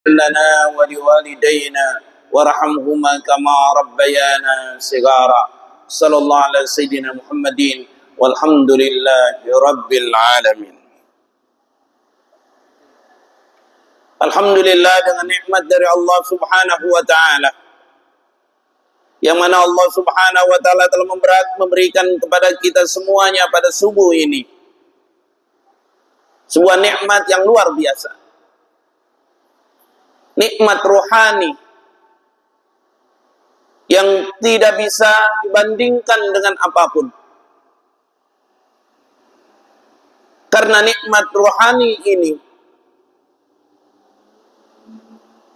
لنا ولوالدينا وارحمهما كما ربيانا صغارا صلى الله على سيدنا محمد والحمد لله رب العالمين. Alhamdulillah, dengan nikmat dari Allah Subhanahu wa taala, yang mana Allah Subhanahu wa taala telah memberikan kepada kita semuanya pada subuh ini sebuah nikmat yang luar biasa. Nikmat rohani yang tidak bisa dibandingkan dengan apapun. Karena nikmat rohani ini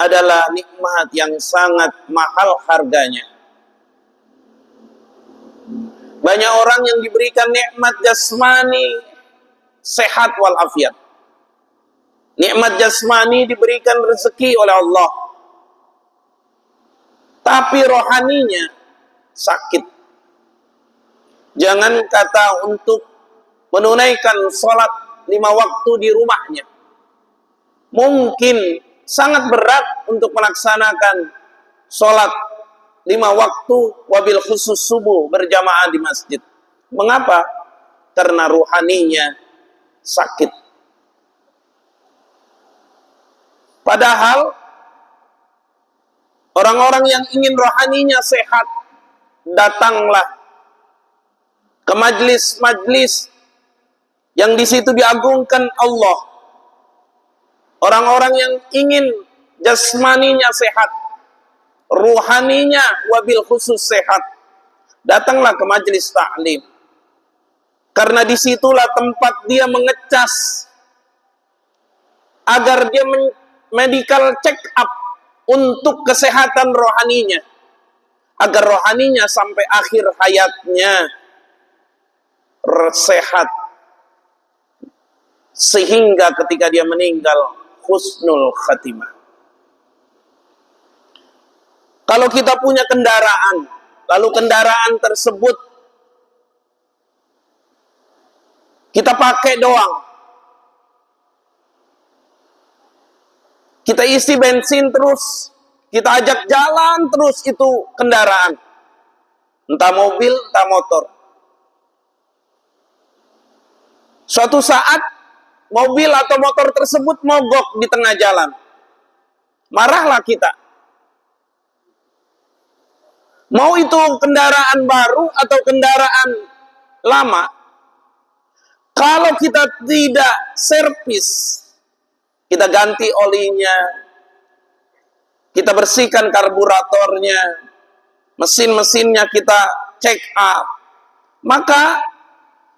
adalah nikmat yang sangat mahal harganya. Banyak orang yang diberikan nikmat jasmani, sehat walafiat. Nikmat jasmani diberikan rezeki oleh Allah, tapi rohaninya sakit. Jangan kata untuk menunaikan sholat 5 waktu di rumahnya, mungkin sangat berat untuk melaksanakan sholat 5 waktu, wabil khusus subuh berjamaah di masjid. Mengapa? Karena ruhaninya sakit. Padahal orang-orang yang ingin rohaninya sehat, datanglah ke majlis-majlis yang di situ diagungkan Allah. Orang-orang yang ingin jasmaninya sehat, ruhaninya wabil khusus sehat, datanglah ke majelis ta'lim. Karena disitulah tempat dia mengecas agar dia medical check up untuk kesehatan rohaninya, agar rohaninya sampai akhir hayatnya sehat, sehingga ketika dia meninggal husnul khatimah. Kalau kita punya kendaraan, lalu kendaraan tersebut kita pakai doang, kita isi bensin terus, kita ajak jalan terus itu kendaraan, entah mobil, entah motor. Suatu saat mobil atau motor tersebut mogok di tengah jalan, marahlah kita. Mau itu kendaraan baru atau kendaraan lama, kalau kita tidak servis, kita ganti olinya, kita bersihkan karburatornya, mesin-mesinnya kita check up, maka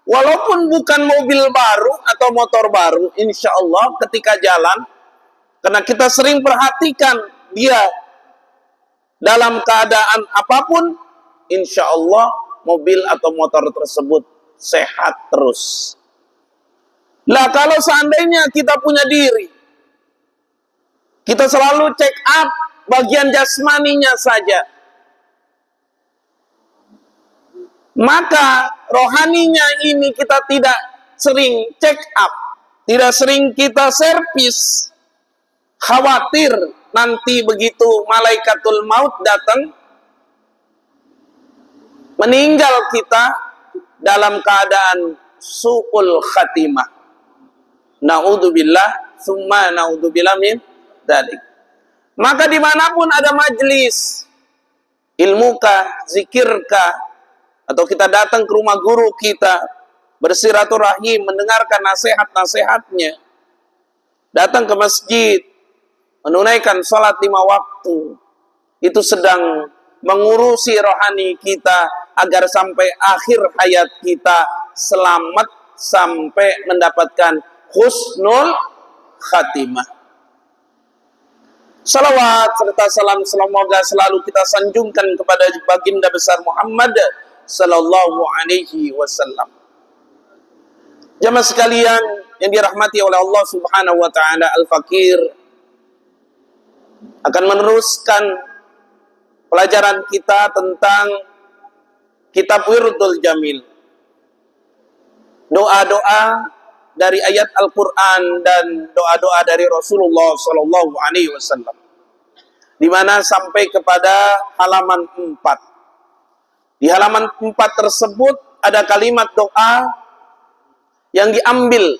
walaupun bukan mobil baru atau motor baru, insya Allah ketika jalan, karena kita sering perhatikan dia dalam keadaan apapun, insya Allah mobil atau motor tersebut sehat terus. Lah kalau seandainya kita punya diri, kita selalu check up bagian jasmaninya saja, maka rohaninya ini kita tidak sering check up, tidak sering kita servis, khawatir nanti begitu malaikatul maut datang, meninggal kita dalam keadaan su'ul khatimah. Na'udzubillah, summa na'udzubillah min dzalik. Maka dimanapun ada majlis, ilmukah, zikirkah, atau kita datang ke rumah guru kita, bersiraturahim, mendengarkan nasihat-nasihatnya, datang ke masjid, menunaikan sholat 5 waktu, itu sedang mengurusi rohani kita agar sampai akhir hayat kita selamat sampai mendapatkan husnul khatimah. Salawat serta salam semoga selalu kita sanjungkan kepada baginda besar Muhammad sallallahu alaihi wasallam. Jamaah sekalian yang dirahmati oleh Allah Subhanahu wa taala, Al-Fakir akan meneruskan pelajaran kita tentang kitab Wirdul Jamil. Doa-doa dari ayat Al-Quran dan doa-doa dari Rasulullah Sallallahu Alaihi Wasallam, di mana sampai kepada halaman 4. Di halaman 4 tersebut ada kalimat doa yang diambil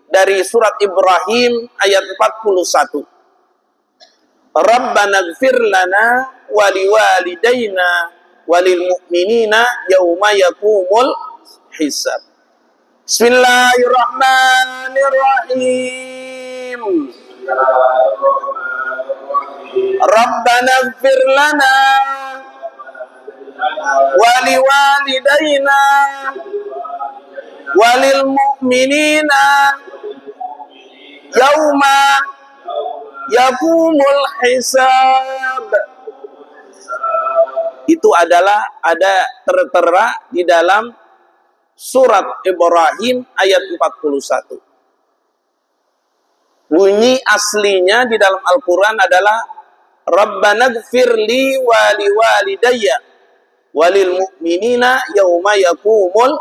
dari surat Ibrahim ayat 41. Rabbana ighfir lana wa liwalidayna walil mu'minina yauma yaqumul hisab. Bismillahirrahmanirrahim. Rabbana ighfir lana wa liwalidayna walil mu'minina yauma yaqumul hisab. Itu adalah ada tertera di dalam surat Ibrahim ayat 41. Bunyi aslinya di dalam Al-Quran adalah Rabbana ighfirli wa liwalidayya walil mu'minina yauma yaqumul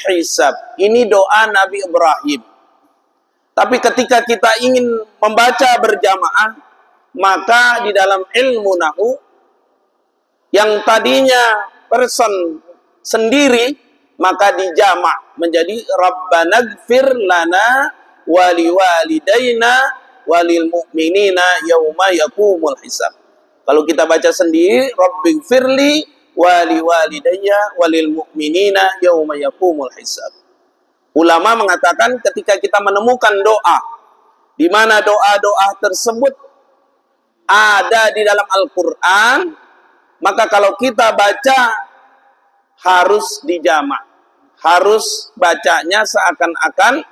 hisab. Ini doa Nabi Ibrahim. Tapi ketika kita ingin membaca berjamaah, maka di dalam ilmu nahu yang tadinya person sendiri, maka dijamak menjadi Rabbana ighfir lana wa liwalidayna walil mu'minina yauma yaqumul hisab. Kalau kita baca sendiri, Rabbighfirli wa liwalidayya walil mu'minina yauma yaqumul hisab. Ulama mengatakan ketika kita menemukan doa di mana doa-doa tersebut ada di dalam Al-Quran, maka kalau kita baca harus dijamak, harus bacanya seakan-akan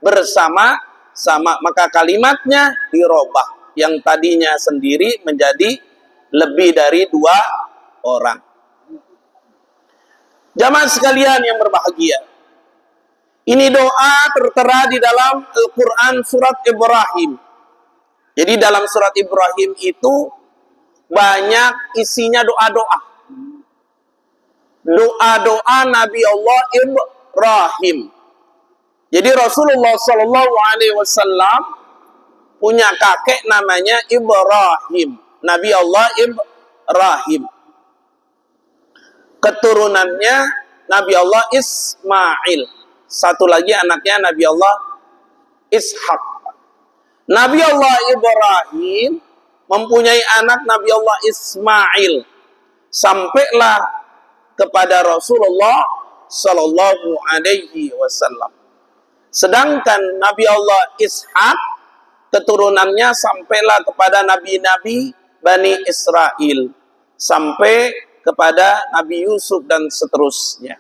bersama-sama, maka kalimatnya dirobah, yang tadinya sendiri menjadi lebih dari 2 orang. Jamaah sekalian yang berbahagia, ini doa tertera di dalam Al-Quran surat Ibrahim. Jadi dalam surat Ibrahim itu banyak isinya doa-doa. Doa-doa Nabi Allah Ibrahim. Jadi Rasulullah Sallallahu Alaihi Wasallam punya kakek namanya Ibrahim. Nabi Allah Ibrahim. Keturunannya Nabi Allah Ismail. Satu lagi anaknya Nabi Allah Ishak. Nabi Allah Ibrahim mempunyai anak Nabi Allah Ismail. Sampailah kepada Rasulullah Sallallahu Alaihi Wasallam. Sedangkan Nabi Allah Ishak, keturunannya sampailah kepada nabi-nabi Bani Israel, sampai kepada Nabi Yusuf dan seterusnya.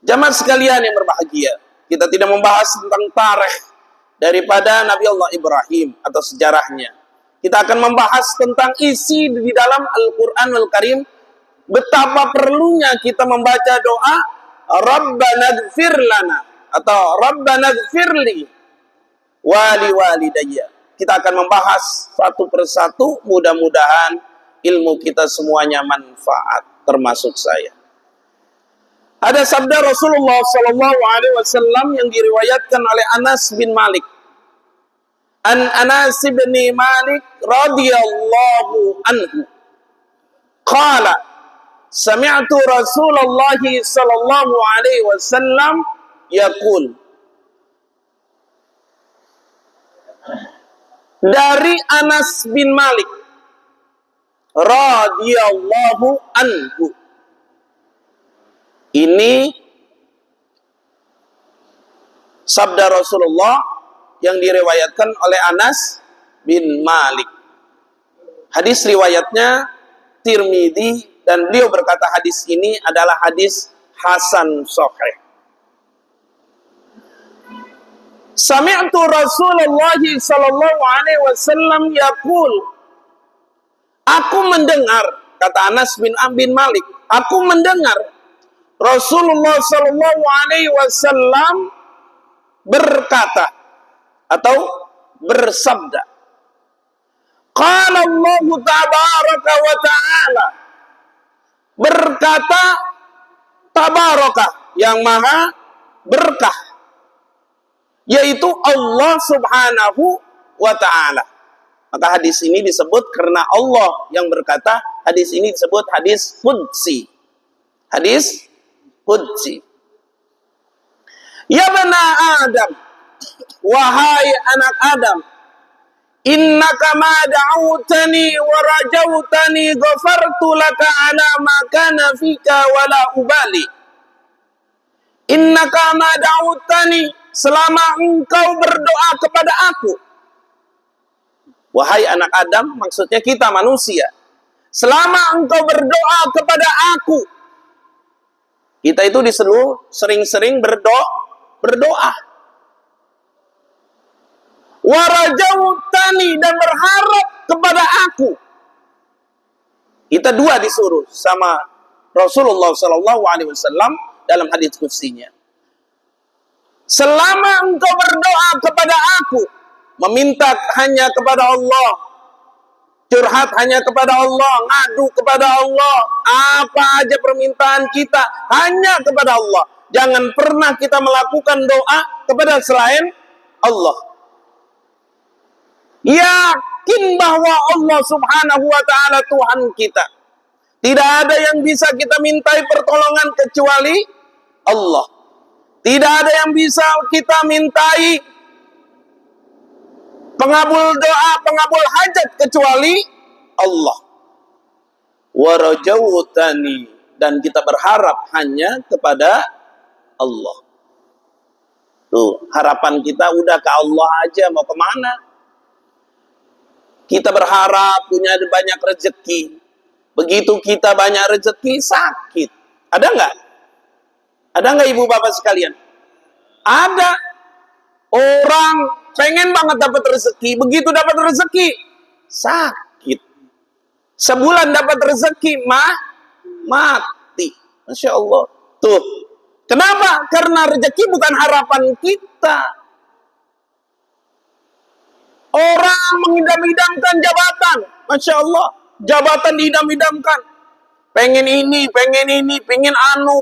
Jamaah sekalian yang berbahagia, kita tidak membahas tentang tarikh daripada Nabi Allah Ibrahim atau sejarahnya. Kita akan membahas tentang isi di dalam Al-Quranul Karim, betapa perlunya kita membaca doa Rabbana ighfir lana atau Rabbana ighfirli wa liwalidayya. Kita akan membahas satu persatu, mudah-mudahan ilmu kita semuanya manfaat, termasuk saya. Ada sabda Rasulullah Sallallahu Alaihi Wasallam yang diriwayatkan oleh Anas bin Malik. An Anas bin Malik radhiyallahu anhu qala sami'tu Rasulullah sallallahu alaihi wasallam yaqul. Dari Anas bin Malik radhiyallahu anhu. Ini sabda Rasulullah yang diriwayatkan oleh Anas bin Malik. Hadis riwayatnya Tirmidzi dan beliau berkata hadis ini adalah hadis hasan sahih. Sami'tu Rasulullah sallallahu alaihi wasallam yaqul. Aku mendengar, kata Anas bin Malik, aku mendengar Rasulullah sallallahu alaihi wasallam berkata atau bersabda. Qala Allah tabaraka wa ta'ala. Berkata tabaraka yang maha berkah. yaitu Allah Subhanahu wa ta'ala. Maka hadis ini disebut karena Allah yang berkata, hadis ini disebut hadis qudsi. Hadis qudsi. Ya bana Adam, wahai anak Adam, innaka ma da'utani wa rajautani ghafartu laka ala ma kana fika wala ubali. Innaka ma da'utani, selama engkau berdoa kepada aku. Wahai anak Adam, maksudnya kita manusia. Selama engkau berdoa kepada aku. Kita itu disuruh sering-sering berdoa. Warajautani, dan berharap kepada aku. Kita dua disuruh sama Rasulullah SAW dalam hadits qudsinya. Selama engkau berdoa kepada aku, meminta hanya kepada Allah, curhat hanya kepada Allah, ngadu kepada Allah, apa aja permintaan kita hanya kepada Allah. Jangan pernah kita melakukan doa kepada selain Allah. Yakin bahwa Allah Subhanahu wa ta'ala Tuhan kita. Tidak ada yang bisa kita mintai pertolongan kecuali Allah. Tidak ada yang bisa kita mintai pengabul doa, pengabul hajat kecuali Allah. Warajautani, dan kita berharap hanya kepada Allah. Tuh, harapan kita udah ke Allah aja, mau kemana? Kita berharap punya banyak rezeki. Begitu kita banyak rezeki, sakit. Ada nggak? Ada nggak ibu bapak sekalian? Ada. Orang pengen banget dapat rezeki. Begitu dapat rezeki, sakit. Sebulan dapat rezeki, mati. Masya Allah. Tuh. Kenapa? Karena rezeki bukan harapan kita. Orang mengidam-idamkan jabatan. Masya Allah. Jabatan diidam-idamkan. Pengen ini, pengen anu.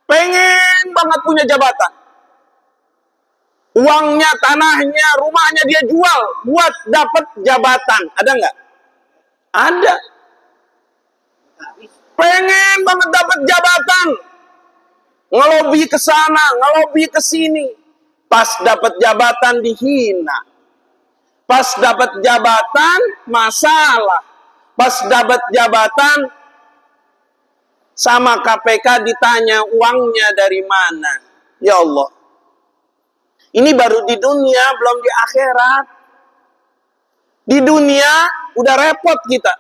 Pengen banget punya jabatan. Uangnya, tanahnya, rumahnya dia jual buat dapat jabatan. Ada nggak? Ada. Pengen banget dapat jabatan. Ngelobi ke sana, ngelobi ke sini. Pas dapat jabatan dihina. Pas dapat jabatan, masalah. Pas dapat jabatan, sama KPK ditanya uangnya dari mana. Ya Allah. Ini baru di dunia, belum di akhirat. Di dunia, udah repot kita.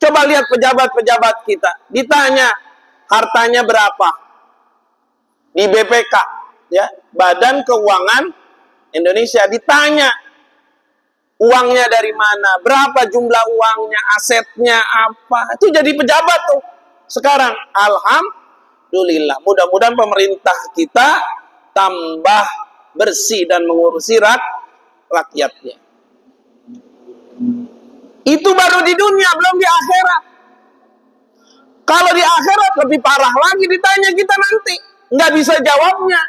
Coba lihat pejabat-pejabat kita. Ditanya, hartanya berapa? Di BPK, ya, Badan Keuangan Indonesia, ditanya, uangnya dari mana, berapa jumlah uangnya, asetnya apa. Itu jadi pejabat tuh. Sekarang, alhamdulillah. Mudah-mudahan pemerintah kita tambah bersih dan mengurusi rakyatnya. Itu baru di dunia, belum di akhirat. Kalau di akhirat lebih parah lagi, ditanya kita nanti. Nggak bisa jawabnya.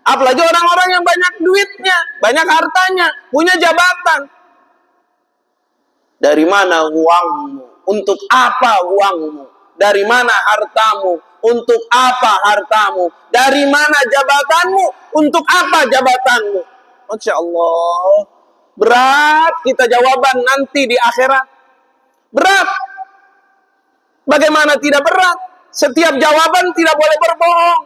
Apalagi orang-orang yang banyak duitnya, banyak hartanya, punya jabatan. Dari mana uangmu? Untuk apa uangmu? Dari mana hartamu? Untuk apa hartamu? Dari mana jabatanmu? Untuk apa jabatanmu? Masya Allah. Berat kita jawaban nanti di akhirat. Berat. Bagaimana tidak berat? Setiap jawaban tidak boleh berbohong.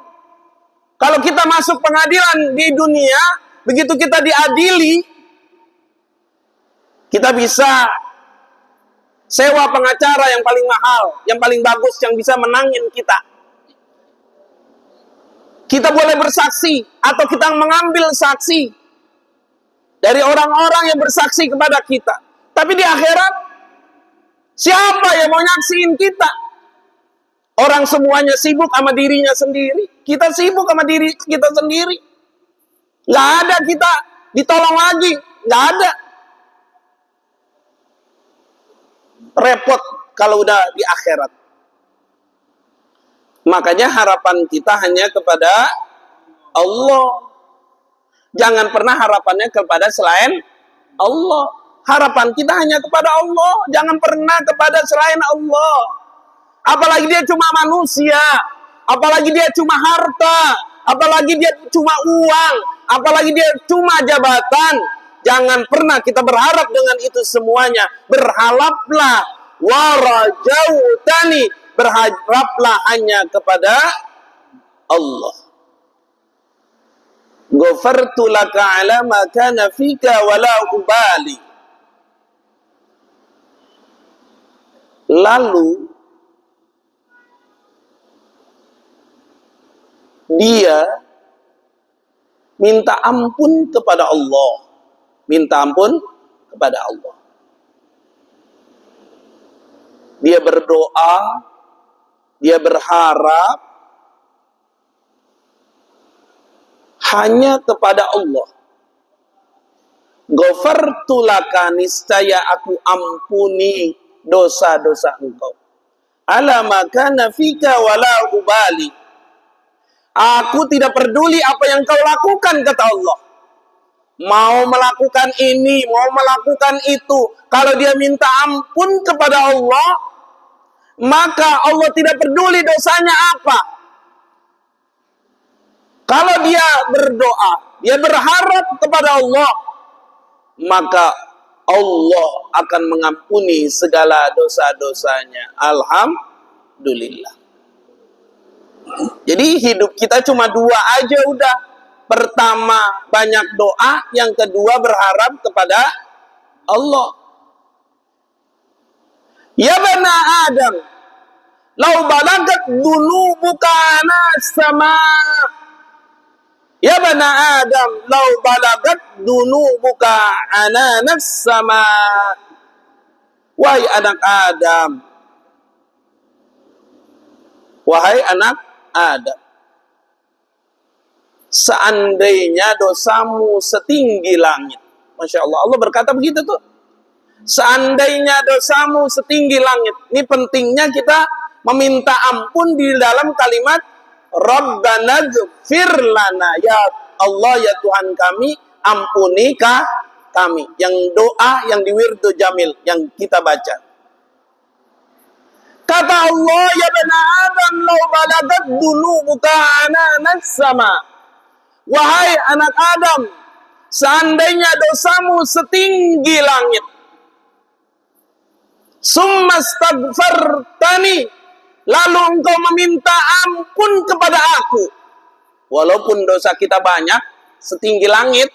Kalau kita masuk pengadilan di dunia, begitu kita diadili, kita bisa sewa pengacara yang paling mahal, yang paling bagus, yang bisa menangin kita. Kita boleh bersaksi, atau kita mengambil saksi dari orang-orang yang bersaksi kepada kita. Tapi di akhirat, siapa yang mau nyaksiin kita? Orang semuanya sibuk sama dirinya sendiri. Kita sibuk sama diri kita sendiri. Nggak ada kita ditolong lagi. Nggak ada. Repot kalau udah di akhirat. Makanya harapan kita hanya kepada Allah. Jangan pernah harapannya kepada selain Allah. Harapan kita hanya kepada Allah. Jangan pernah kepada selain Allah. Apalagi dia cuma manusia. Apalagi dia cuma harta. Apalagi dia cuma uang. Apalagi dia cuma jabatan. Jangan pernah kita berharap dengan itu semuanya. Berharaplah. Warajautani. Berharaplah hanya kepada Allah. Ghafartu laka ala ma kana fika wala ubali. Lalu dia minta ampun kepada Allah. Minta ampun kepada Allah. Dia berdoa, dia berharap hanya kepada Allah. Ghafartu laka, niscaya aku ampuni dosa-dosa engkau. Ala ma kana fika wala ubali. Aku tidak peduli apa yang kau lakukan, kata Allah. Mau melakukan ini, mau melakukan itu. Kalau dia minta ampun kepada Allah, maka Allah tidak peduli dosanya apa. Kalau dia berdoa, dia berharap kepada Allah, maka Allah akan mengampuni segala dosa-dosanya. Alhamdulillah. Jadi hidup kita cuma dua aja udah. Pertama banyak doa, yang kedua berharap kepada Allah. Ya bana Adam, lau balagat dunubuka anas sama. Ya bana Adam, lau balagat dunubuka ananas sama. Wahai anak Adam, wahai anak Adam, seandainya dosamu setinggi langit. Masya Allah, Allah berkata begitu tuh. Seandainya dosamu setinggi langit. Ini pentingnya kita meminta ampun di dalam kalimat Rabbana gfir lana. Ya Allah, ya Tuhan kami, ampunikah kami. Yang doa yang di Wirdu Jamil yang kita baca. Kata Allah, ya bani Adam, lau balagat dunubuka ananas sama. Wahai anak Adam, seandainya dosamu setinggi langit, summa astaghfartani, lalu engkau meminta ampun kepada aku. Walaupun dosa kita banyak, setinggi langit,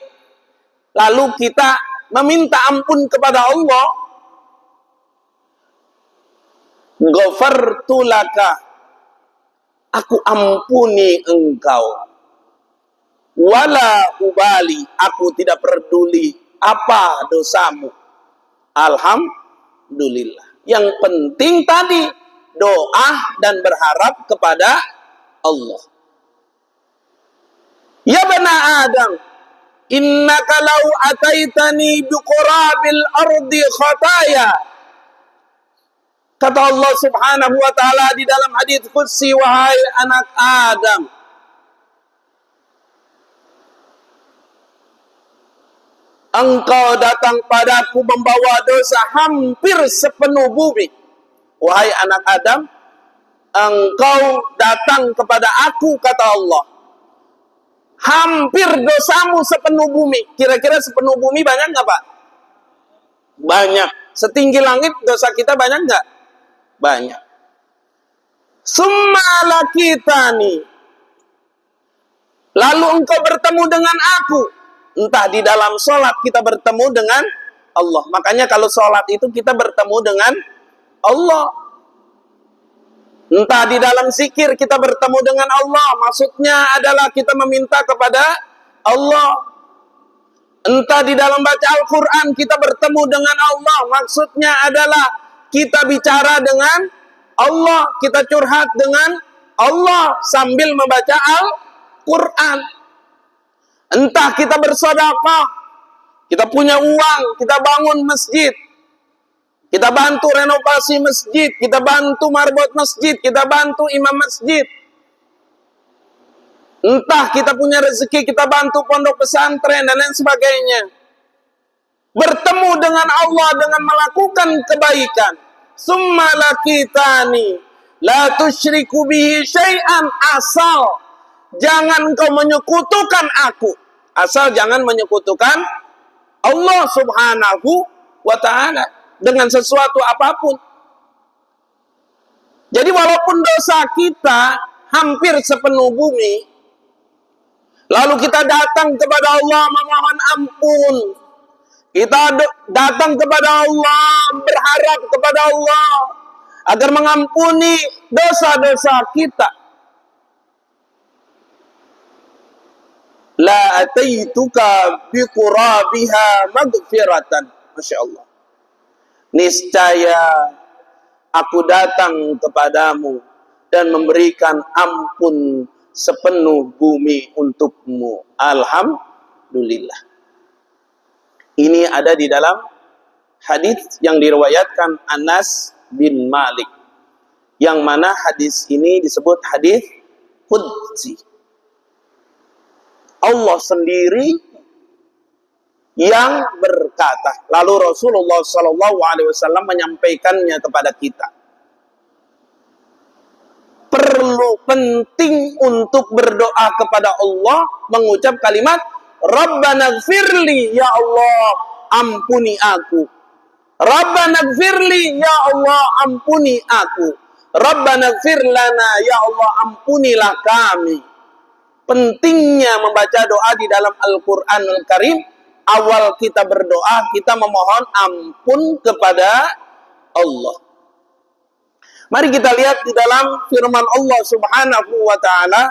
lalu kita meminta ampun kepada Allah, ghafartu laka, aku ampuni engkau. Wala ubali, aku tidak peduli apa dosamu. Alhamdulillah. Yang penting tadi doa dan berharap kepada Allah. Ya bana Adam, innaka law ataitani biqurabil ardi khataya. Kata Allah Subhanahu wa taala di dalam hadits qudsi, wahai anak Adam, engkau datang padaku membawa dosa hampir sepenuh bumi. Wahai anak Adam, engkau datang kepada aku, kata Allah, hampir dosamu sepenuh bumi. Kira-kira sepenuh bumi banyak nggak, Pak? Banyak. Setinggi langit dosa kita banyak nggak? Banyak. Summa lakitani, lalu engkau bertemu dengan aku. Entah di dalam sholat kita bertemu dengan Allah. Makanya kalau sholat itu kita bertemu dengan Allah. Entah di dalam zikir kita bertemu dengan Allah. Maksudnya adalah kita meminta kepada Allah. Entah di dalam baca Al-Quran kita bertemu dengan Allah. Maksudnya adalah kita bicara dengan Allah. Kita curhat dengan Allah sambil membaca Al-Quran. Entah kita bersedekah, kita punya uang, kita bangun masjid, kita bantu renovasi masjid, kita bantu marbot masjid, kita bantu imam masjid. Entah kita punya rezeki, kita bantu pondok pesantren dan lain sebagainya. Bertemu dengan Allah dengan melakukan kebaikan. Summa lakitani la tusyriku bihi syai'an, asal jangan kau menyekutukan aku. Asal jangan menyekutukan Allah Subhanahu wa ta'ala dengan sesuatu apapun. Jadi walaupun dosa kita hampir sepenuh bumi, lalu kita datang kepada Allah memohon ampun, kita datang kepada Allah, berharap kepada Allah agar mengampuni dosa-dosa kita. La ataituka biqurabiha maghfiratan. Masya Allah. Niscaya aku datang kepadamu dan memberikan ampun sepenuh bumi untukmu. Alhamdulillah. Ini ada di dalam hadis yang diriwayatkan Anas bin Malik, yang mana hadis ini disebut hadis qudsi. Allah sendiri yang berkata, lalu Rasulullah SAW menyampaikannya kepada kita. Perlu penting untuk berdoa kepada Allah, mengucap kalimat Rabbana gfirli, ya Allah ampuni aku. Rabbana gfirli, ya Allah ampuni aku. Rabbana gfir lana, ya Allah ampunilah kami. Pentingnya membaca doa di dalam Al-Quranul Karim. Awal kita berdoa, kita memohon ampun kepada Allah. Mari kita lihat di dalam firman Allah Subhanahu wa ta'ala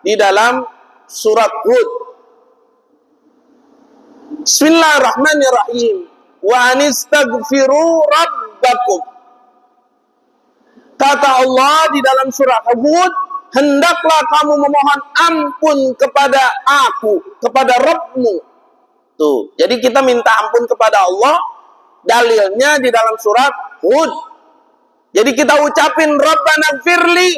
di dalam surat Hud. Bismillahirrahmanirrahim. Wa anistaghfiru rabbakum. Kata Allah di dalam surat Hud, hendaklah kamu memohon ampun kepada aku, kepada Rabbmu. Tuh, jadi kita minta ampun kepada Allah, dalilnya di dalam surat Hud. Jadi kita ucapin Rabbana gfirli,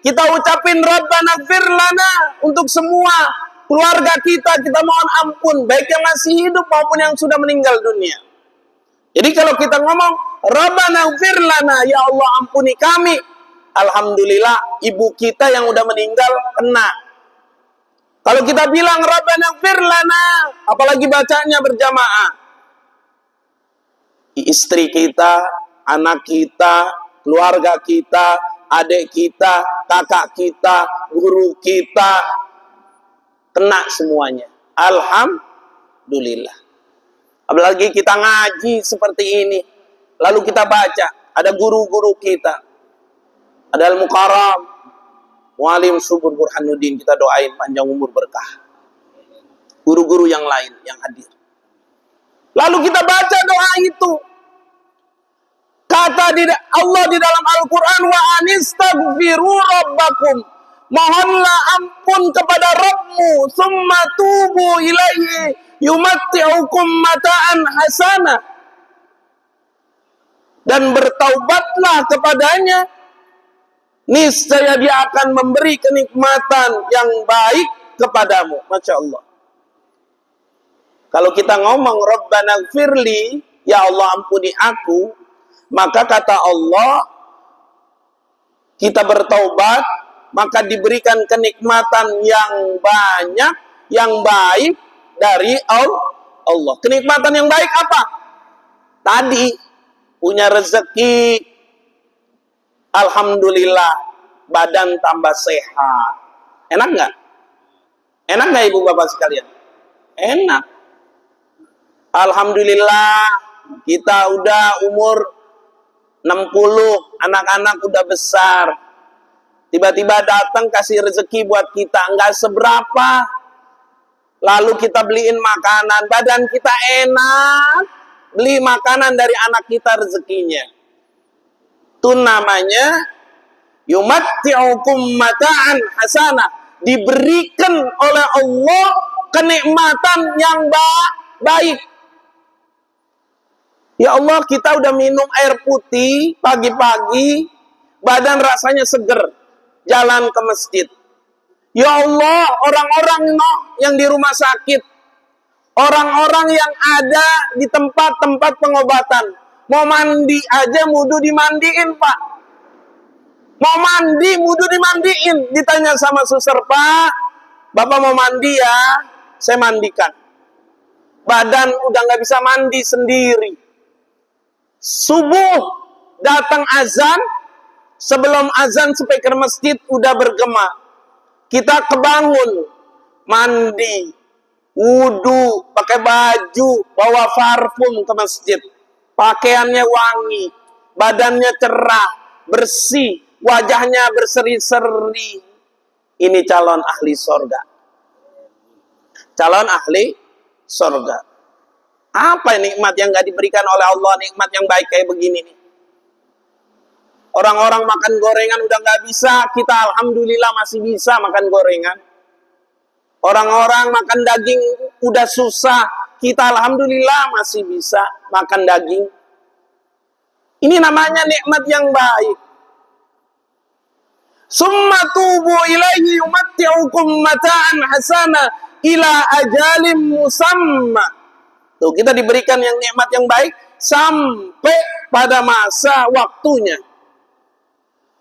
kita ucapin Rabbana gfir lana untuk semua keluarga kita mohon ampun, baik yang masih hidup maupun yang sudah meninggal dunia. Jadi kalau kita ngomong Rabbana gfir lana, ya Allah ampuni kami, alhamdulillah ibu kita yang udah meninggal kena. Kalau kita bilang Rabbana gfir lana, apalagi bacanya berjamaah, istri kita, anak kita, keluarga kita, adik kita, kakak kita, guru kita, kena semuanya. Alhamdulillah. Apalagi kita ngaji seperti ini, lalu kita baca, ada guru-guru kita, ada Al-Mukarram, Mualim Subur Burhanuddin, kita doain panjang umur berkah. Guru-guru yang lain yang hadir. Lalu kita baca doa itu. Kata Allah di dalam Al-Quran, wa anistaghfiru rabbakum. Mohonlah ampun kepada Rabbmu, summa tubu ilaihi yumatti'ukum mata'an hasanah. Dan bertaubatlah kepadanya, niscaya dia akan memberi kenikmatan yang baik kepadamu. Masya Allah. Kalau kita ngomong Rabbana gfirli, ya Allah ampuni aku, maka kata Allah, kita bertaubat, maka diberikan kenikmatan yang banyak, yang baik dari Allah. Kenikmatan yang baik apa? Tadi punya rezeki, alhamdulillah, badan tambah sehat. Enak nggak? Enak nggak ibu bapak sekalian? Enak. Alhamdulillah, kita udah umur 60, anak-anak udah besar. Tiba-tiba datang kasih rezeki buat kita, nggak seberapa. Lalu kita beliin makanan, badan kita enak. Beli makanan dari anak kita rezekinya. Itu namanya yumatti'ukum mata'an hasanah. Diberikan oleh Allah kenikmatan yang baik. Ya Allah, kita udah minum air putih pagi-pagi, badan rasanya seger, jalan ke masjid. Ya Allah, orang-orang yang di rumah sakit, orang-orang yang ada di tempat-tempat pengobatan, mau mandi aja wudu dimandiin, Pak. Mau mandi, wudu dimandiin. Ditanya sama suster, Pak, Bapak mau mandi ya? Saya mandikan. Badan udah nggak bisa mandi sendiri. Subuh datang azan, sebelum azan speaker masjid udah bergema. Kita kebangun, mandi, wudu, pakai baju, bawa parfum ke masjid. Pakaiannya wangi, badannya cerah, bersih, wajahnya berseri-seri. Ini calon ahli sorga. Calon ahli sorga. Apa nikmat yang gak diberikan oleh Allah, nikmat yang baik kayak begini nih. Orang-orang makan gorengan udah gak bisa, kita alhamdulillah masih bisa makan gorengan. Orang-orang makan daging udah susah, kita alhamdulillah masih bisa makan daging. Ini namanya nikmat yang baik. Summa tubu ilaihi yumatti'ukum mata'an hasana ila ajalim musamma. Tuh, kita diberikan yang nikmat yang baik sampai pada masa waktunya.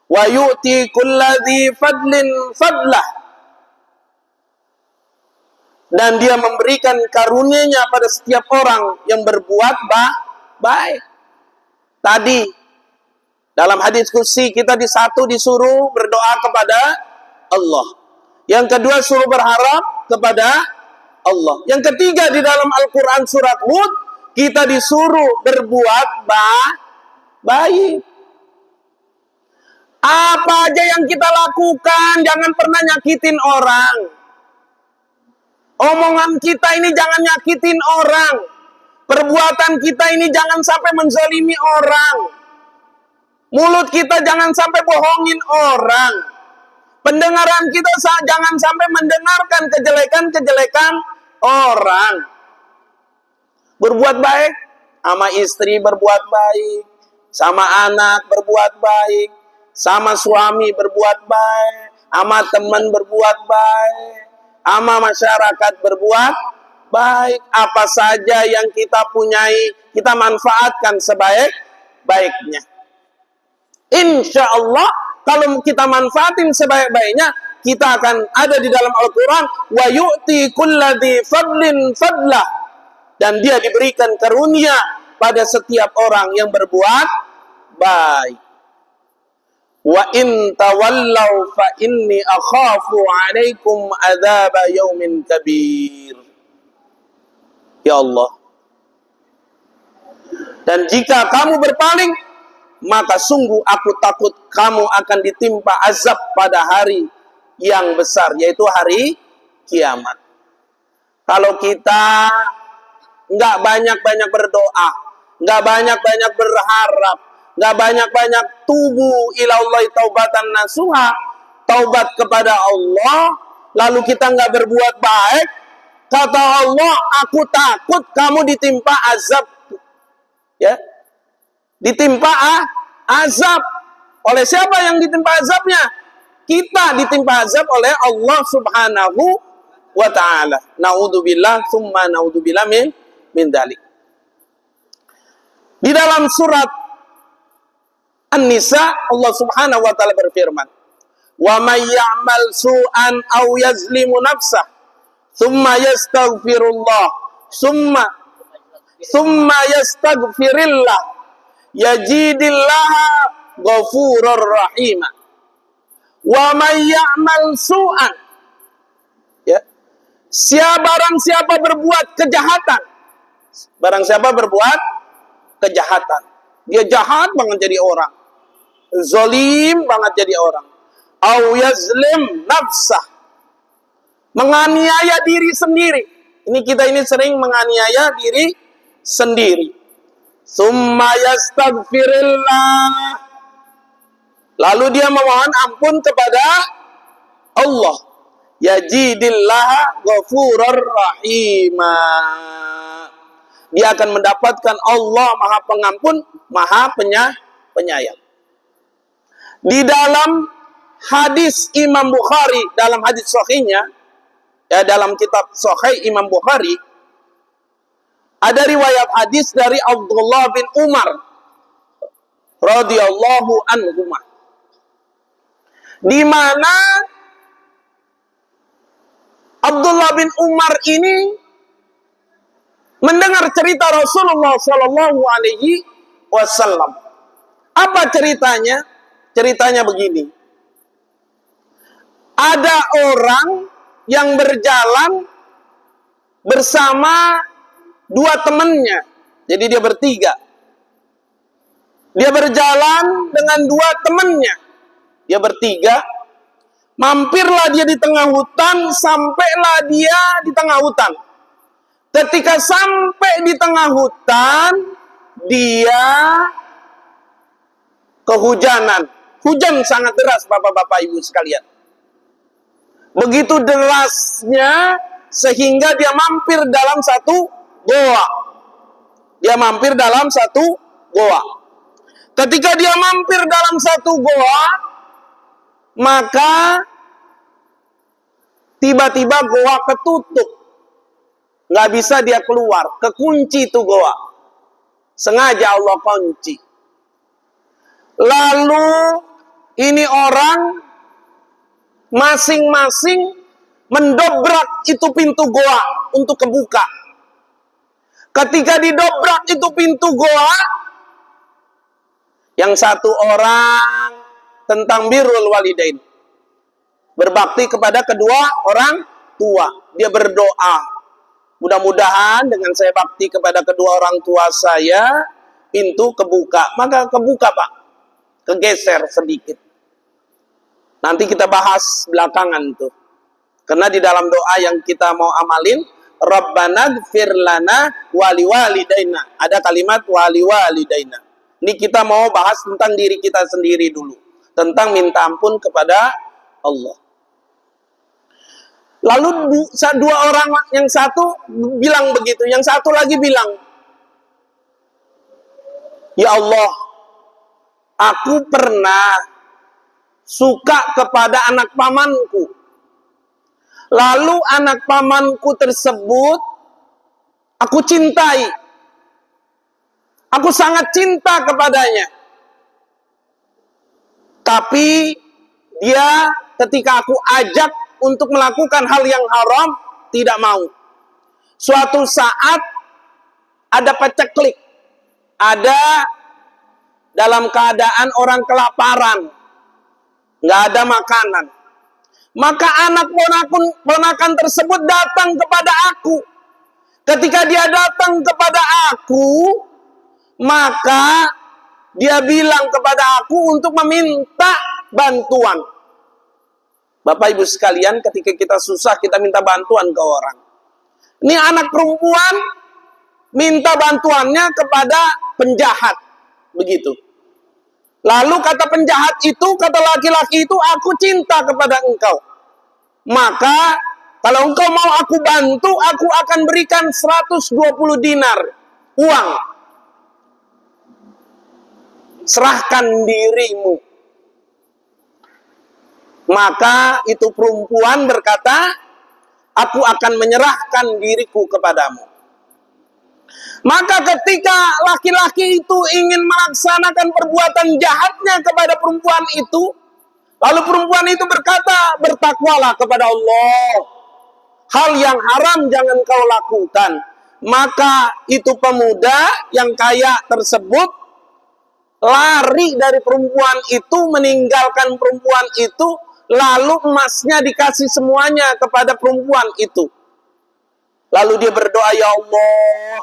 Wa yu'ti kulladzi fadlin fadlah. Dan dia memberikan karunia-Nya pada setiap orang yang berbuat baik. Tadi dalam hadis kursi kita disuruh berdoa kepada Allah. Yang kedua suruh berharap kepada Allah. Yang ketiga di dalam Al-Quran surat Hud kita disuruh berbuat baik. Apa aja yang kita lakukan, jangan pernah nyakitin orang. Omongan kita ini jangan nyakitin orang. Perbuatan kita ini jangan sampai menzalimi orang. Mulut kita jangan sampai bohongin orang. Pendengaran kita jangan sampai mendengarkan kejelekan-kejelekan orang. Berbuat baik, sama istri berbuat baik, sama anak berbuat baik, sama suami berbuat baik, sama teman berbuat baik, sama masyarakat berbuat baik. Apa saja yang kita punyai, kita manfaatkan sebaik-baiknya. Insya Allah, kalau kita manfaatin sebaik-baiknya, kita akan ada di dalam Al-Quran, wa yu'ti kulladzi fadlin fadlah. Dan dia diberikan karunia pada setiap orang yang berbuat baik. Wa in tawallaw fa inni akhafu 'alaikum adzaba yaumin kabir. Ya Allah. Dan jika kamu berpaling, maka sungguh aku takut kamu akan ditimpa azab pada hari yang besar, yaitu hari kiamat. Kalau kita nggak banyak-banyak berdoa, nggak banyak-banyak berharap, nggak banyak-banyak tubu ilallahi taubatan nasuha, taubat kepada Allah, lalu kita nggak berbuat baik, kata Allah, aku takut kamu ditimpa azab. Ya, ditimpa azab. Oleh siapa yang ditimpa azabnya? Kita ditimpa azab oleh Allah Subhanahu wa ta'ala. Naudzubillah summa naudzubillah min dzalik. Di dalam surat An-Nisa Allah Subhanahu wa ta'ala berfirman, "Wa may ya'mal su'an aw yazlimu nafsah, thumma yastaghfirullah, thumma yastaghfirillah, yajidillaha ghafurur rahima." Wa may ya'mal su'an, ya, barang siapa berbuat kejahatan, barang siapa berbuat kejahatan, dia jahat banget jadi orang, zalim banget jadi orang, au yazlim nafsah, menganiaya diri sendiri. Kita ini sering menganiaya diri sendiri. Summa yastaghfirillah, lalu dia memohon ampun kepada Allah, yajidillaha ghafurur rahima, dia akan mendapatkan Allah Maha Pengampun, Maha Penyayang. Di dalam hadis Imam Bukhari dalam hadis sahihnya, ya dalam kitab Sahih Imam Bukhari, ada riwayat hadis dari Abdullah bin Umar radhiyallahu anhuma, di mana Abdullah bin Umar ini mendengar cerita Rasulullah Shallallahu Alaihi Wasallam. Apa ceritanya? Ceritanya begini. Ada orang yang berjalan bersama dua temannya. Jadi dia bertiga. Dia berjalan dengan dua temannya. Dia bertiga. Mampirlah dia di tengah hutan, sampailah dia di tengah hutan. Ketika sampai di tengah hutan, dia kehujanan. Hujan sangat deras, bapak-bapak ibu sekalian. Begitu derasnya sehingga dia mampir dalam satu goa. Dia mampir dalam satu goa. Ketika dia mampir dalam satu goa, maka tiba-tiba goa ketutup. Nggak bisa dia keluar. Kekunci itu goa. Sengaja Allah kunci. Lalu ini orang masing-masing mendobrak itu pintu goa untuk kebuka. Ketika didobrak itu pintu goa, yang satu orang tentang birrul walidain, berbakti kepada kedua orang tua. Dia berdoa, mudah-mudahan dengan saya bakti kepada kedua orang tua saya, pintu kebuka. Maka kebuka, Pak. Kegeser sedikit. Nanti kita bahas belakangan tuh. Karena di dalam doa yang kita mau amalin, Rabbana gfir lana wali walidaina. Ada kalimat wali walidaina. Ini kita mau bahas tentang diri kita sendiri dulu. Tentang minta ampun kepada Allah. Lalu dua orang, yang satu bilang begitu, yang satu lagi bilang, ya Allah, aku pernah suka kepada anak pamanku. Lalu anak pamanku tersebut aku cintai. Aku sangat cinta kepadanya. Tapi dia ketika aku ajak untuk melakukan hal yang haram, tidak mau. Suatu saat ada paceklik. Ada dalam keadaan orang kelaparan. Nggak ada makanan. Maka anak ponakan tersebut datang kepada aku. Ketika dia datang kepada aku, maka dia bilang kepada aku untuk meminta bantuan. Bapak ibu sekalian, ketika kita susah, kita minta bantuan ke orang. Ini anak perempuan minta bantuannya kepada penjahat. Begitu. Lalu kata penjahat itu, kata laki-laki itu, aku cinta kepada engkau. Maka, kalau engkau mau aku bantu, aku akan berikan 120 dinar uang. Serahkan dirimu. Maka itu perempuan berkata, aku akan menyerahkan diriku kepadamu. Maka ketika laki-laki itu ingin melaksanakan perbuatan jahatnya kepada perempuan itu, lalu perempuan itu berkata, bertakwalah kepada Allah. Hal yang haram jangan kau lakukan. Maka itu pemuda yang kaya tersebut lari dari perempuan itu, meninggalkan perempuan itu, lalu emasnya dikasih semuanya kepada perempuan itu. Lalu dia berdoa, ya Allah,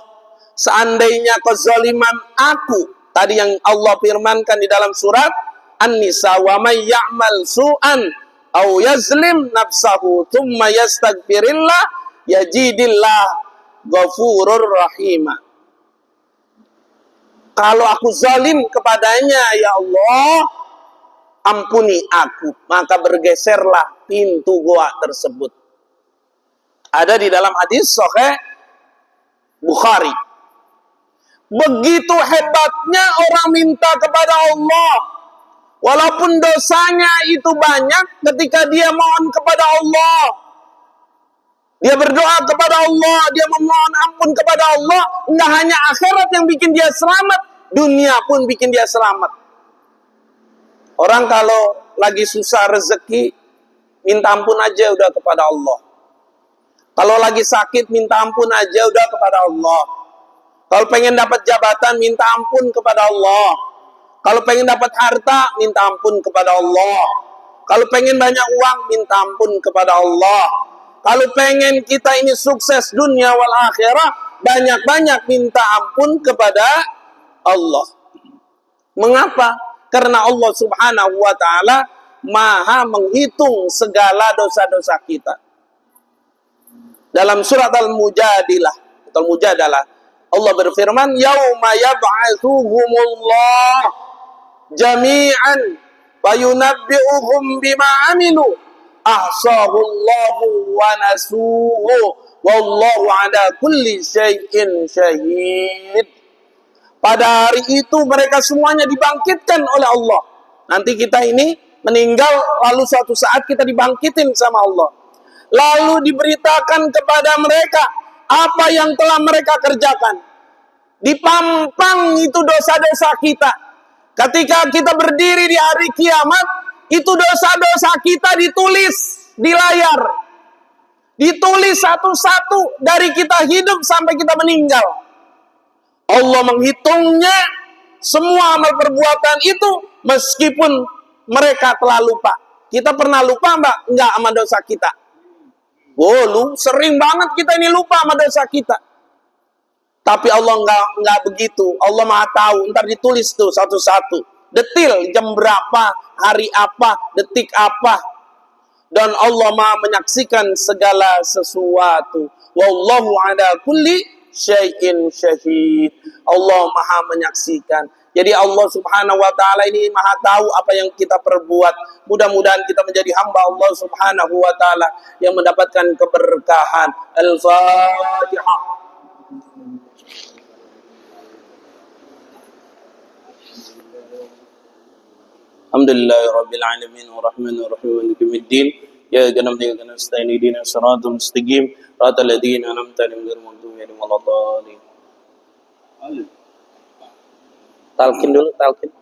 seandainya kezaliman aku, tadi yang Allah firmankan di dalam surat An-Nisa, wa may ya'mal su'an aw yazlim nafsahu thumma yastaghfirillah yajidillah ghafurur rahima. Kalau aku zalim kepadanya, ya Allah, ampuni aku. Maka bergeserlah pintu goa tersebut. Ada di dalam hadis Sahih Bukhari. Begitu hebatnya orang minta kepada Allah. Walaupun dosanya itu banyak, ketika dia mohon kepada Allah, dia berdoa kepada Allah, dia memohon ampun kepada Allah, enggak hanya akhirat yang bikin dia selamat, dunia pun bikin dia selamat. Orang kalau lagi susah rezeki, minta ampun aja udah kepada Allah. Kalau lagi sakit, minta ampun aja udah kepada Allah. Kalau pengen dapat jabatan, minta ampun kepada Allah. Kalau pengen dapat harta, minta ampun kepada Allah. Kalau pengen banyak uang, minta ampun kepada Allah. Kalau pengen kita ini sukses dunia wal akhirah, banyak-banyak minta ampun kepada Allah. Mengapa? Karena Allah Subhanahu wa ta'ala maha menghitung segala dosa-dosa kita. Dalam surat Al-Mujadilah, Allah berfirman, "Yauma yab'atsuhumullah jami'an fayunabbi'uhum bima 'amilu ahsahullahu wa nasuhu wallahu 'ala kulli syai'in syahid." Pada hari itu mereka semuanya dibangkitkan oleh Allah. Nanti kita ini meninggal, lalu suatu saat kita dibangkitin sama Allah. Lalu diberitakan kepada mereka apa yang telah mereka kerjakan. Dipampang itu dosa-dosa kita. Ketika kita berdiri di hari kiamat, itu dosa-dosa kita ditulis di layar. Ditulis satu-satu dari kita hidup sampai kita meninggal. Allah menghitungnya semua amal perbuatan itu meskipun mereka telah lupa. Kita pernah lupa mbak? Enggak sama dosa kita. Oh, sering banget kita ini lupa sama dosa kita. Tapi Allah enggak begitu. Allah Maha tahu. Ntar ditulis tuh satu-satu. Detil jam berapa, hari apa, detik apa. Dan Allah Maha menyaksikan segala sesuatu. Wallahu ala kulli syai'in syahid. Allah Maha menyaksikan. Jadi Allah Subhanahu wa ta'ala ini maha tahu apa yang kita perbuat. Mudah-mudahan kita menjadi hamba Allah Subhanahu wa ta'ala yang mendapatkan keberkahan. Al-Fatihah. Alhamdulillahirabbil alamin arrahmanir rahim maliki yaumiddin. Ya ganam dia ganam nasta'in dina siratal mustaqim. Ratal ladzina an'amta alaihim ghairil maghdubi alaihim waladdallin. Talqin dulu, talqin.